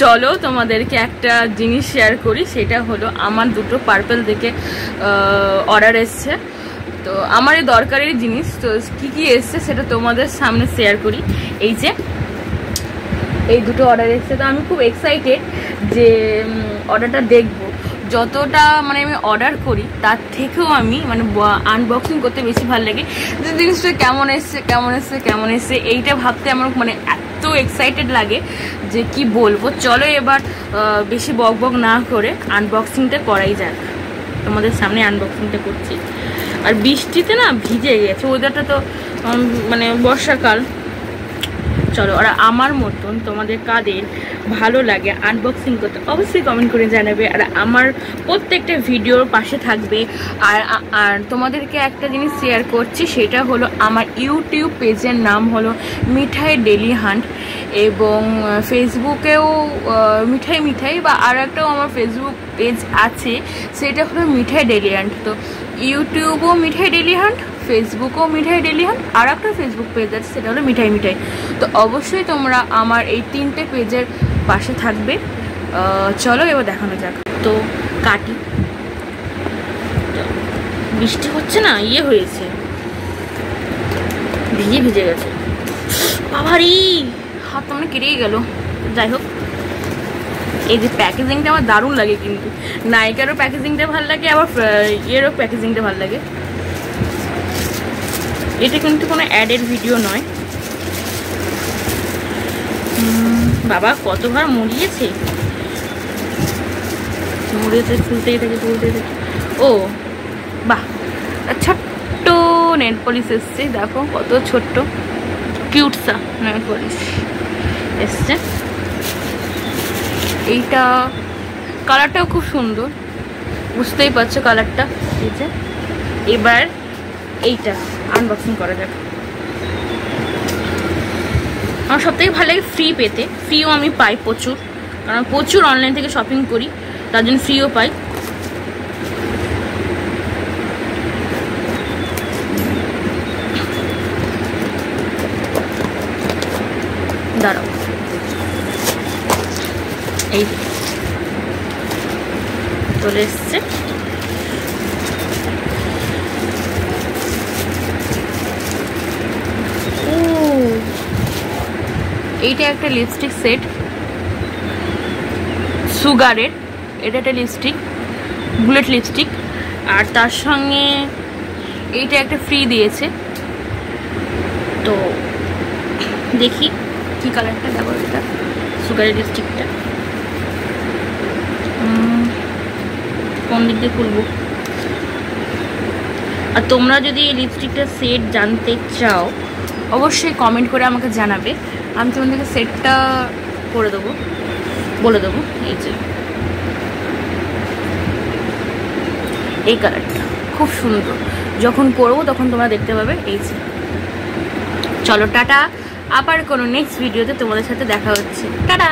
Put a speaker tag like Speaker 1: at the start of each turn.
Speaker 1: চলো তোমাদেরকে একটা জিনিস শেয়ার করি, সেটা হলো আমার দুটো পার্পল থেকে অর্ডার এসছে। তো আমার এই দরকারি জিনিস, তো কী কী এসছে সেটা তোমাদের সামনে শেয়ার করি। এই যে এই দুটো অর্ডার এসছে, তো আমি খুব এক্সাইটেড যে অর্ডারটা দেখবো। যতটা মানে আমি অর্ডার করি তার থেকেও আমি মানে আনবক্সিং করতে বেশি ভালো লাগে, যে জিনিসটা কেমন এসছে কেমন এসছে কেমন এসছে এইটা ভাবতে আমার মানে এত এক্সাইটেড লাগে যে কি বলবো। চলো এবার বেশি বক বক না করে আনবক্সিংটা করাই যাক। তোমাদের সামনে আনবক্সিংটা করছি। আর বৃষ্টিতে না ভিজে গেছে, ওয়েদারটা তো মানে বর্ষাকাল। চলো, আর আমার মতন তোমাদের কাদের ভালো লাগে আনবক্সিং করতে অবশ্যই কমেন্ট করে জানাবে, আর আমার প্রত্যেকটা ভিডিওর পাশে থাকবে। আর তোমাদেরকে একটা জিনিস শেয়ার করছি, সেটা হলো আমার ইউটিউব পেজের নাম হলো মিঠাই ডেলি হান্ট, এবং ফেসবুকেও মিঠাই বা আর একটাও আমার ফেসবুক পেজ আছে, সেটা হলো মিঠাই ডেলি হান্ট। তো ইউটিউবও মিঠাই ডেলি হান্ট, ফেসবুকও মিঠাই ডেলি হান্ট, আর একটা ফেসবুক পেজ আছে সেটা হলো মিঠাই। তো অবশ্যই তোমরা আমার এই 3টে পেজের পাশে থাকবে। চলো এবার দেখানো যাক। তো কাটি, বৃষ্টি হচ্ছে না, হয়েছে ভিজে গেছে বাবারি, হাত তো মানে কেটেই গেল। যাই হোক, এই যে প্যাকেজিংটা আমার দারুণ লাগে, কিন্তু নায়িকারও প্যাকেজিংটা ভালো লাগে, আবার এরও প্যাকেজিংটা ভালো লাগে। এটা কিন্তু কোনো অ্যাডের ভিডিও নয়। বাবা কতবার মুড়িয়েছে, খুলতেই থাকে তুলতেই থাকে। ও বাহ, ছোট্ট নেল পলিশ এসছে, দেখো কত ছোট্ট কিউটসা নেল পলিশ এসছে। এইটা কালারটাও খুব সুন্দর, বুঝতেই পারছো কালারটা। এই যে এবার এইটা আনবক্সিং করা যাক। আমার সবথেকে ভালো লাগে ফ্রি পেতে, ফ্রিও আমি পাই প্রচুর, কারণ প্রচুর অনলাইন থেকে শপিং করি, তার জন্য ফ্রিও পাই। দাঁড়াও, এই চলে এসছে। এইটা একটা লিপস্টিক সেট সুগারের, এটা একটা লিপস্টিক বুলেট লিপস্টিক, আর তার সঙ্গে এইটা একটা ফ্রি দিয়েছে। তো দেখি কি কালারটা দেবো, এটা সুগারের লিপস্টিকটা কোন দিক দিয়ে খুলবো। আর তোমরা যদি এই লিপস্টিকটা সেট জানতে চাও অবশ্যই কমেন্ট করে আমাকে জানাবে, আমি তোমাদেরকে সেটটা করে দেবো, বলে দেবো। এই যে এই কালারটা খুব সুন্দর, যখন পরবো তখন তোমরা দেখতে পাবে। এই যে চলো টাটা, আবার কোনো নেক্সট ভিডিওতে তোমাদের সাথে দেখা হচ্ছে। টাটা।